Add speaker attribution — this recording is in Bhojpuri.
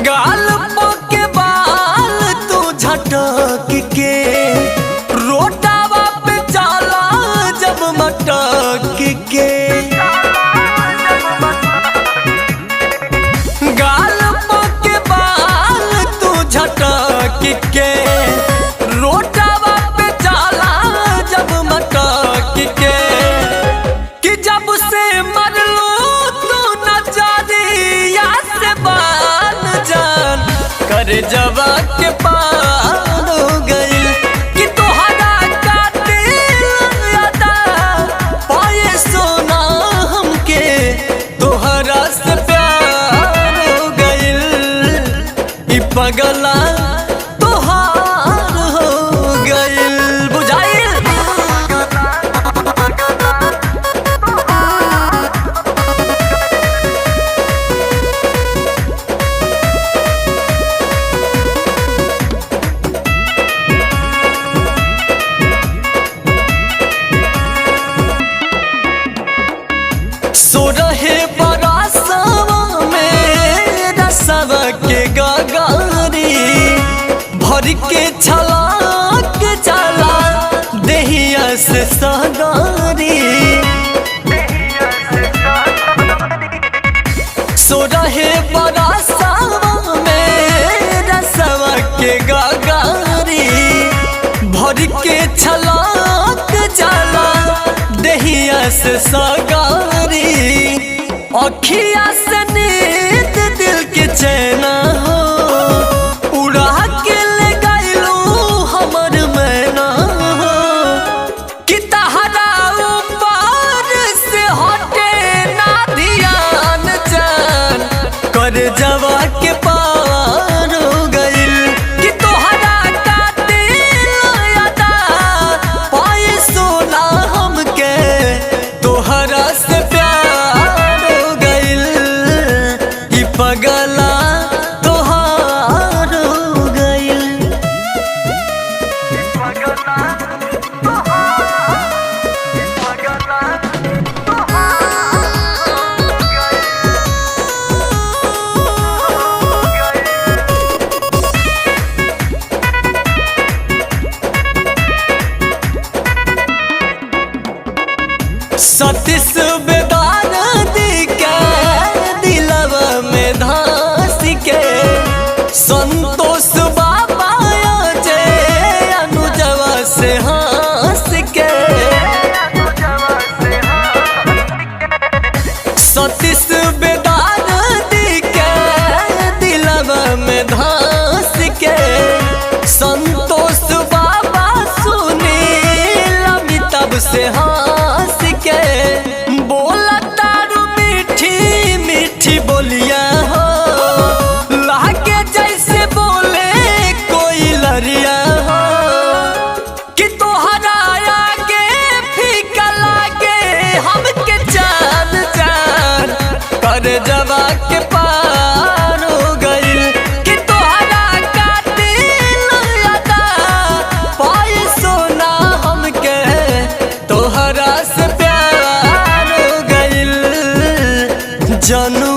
Speaker 1: गाल के बाल तू झटक के रोटावा पे चला जब मटक के गाल के बाल तू झटक के रोटावा पे चला जब मटक के कि जब से मरलो तू नजरिया से बान जान कर जवा के पार हो गइल कि तोहरा कातिल अदा पाए सोना हमके तोहरा से प्यार हो गइल ई पगला तोहार हो गइल बुझाइल। सो रहे बरसवा में रसवा के गगारी भर के छलाक चला देहिया से सगारी सो रहे बरसवा में रसवा के गगारी भर के छलाक चला देहिया से सगारी अखिया से नींद दिल के चैना हो उड़ा के ले गइलू हमर मैना हो कि तहरा ऊपर से हटे ना ध्यान जान कर जवा के पार हो गइल कि तोहरा कातिल अदा पाए सोना हमके तोहरा से प्यार हो गइल ई पगला तोहार हो गइल। सतीश बेदार दी के दिलवा में धास के संतोष बाबा जे अनुजवा से हंस के सतीश बेदार दी के दिलवा में धास के संतोष बाबा सुनील अमिताभ से हंस के बोला तारू मीठी मीठी बोलिया हो लागे जैसे बोले कोई लरिया हो कि तोहरा आगे फीका लागे हमके जान जान कर जवा के पार हो गइल कि तोहरा कातिल अदा पाए सोना हमके तोहरा से प्यार हो गइल जानू।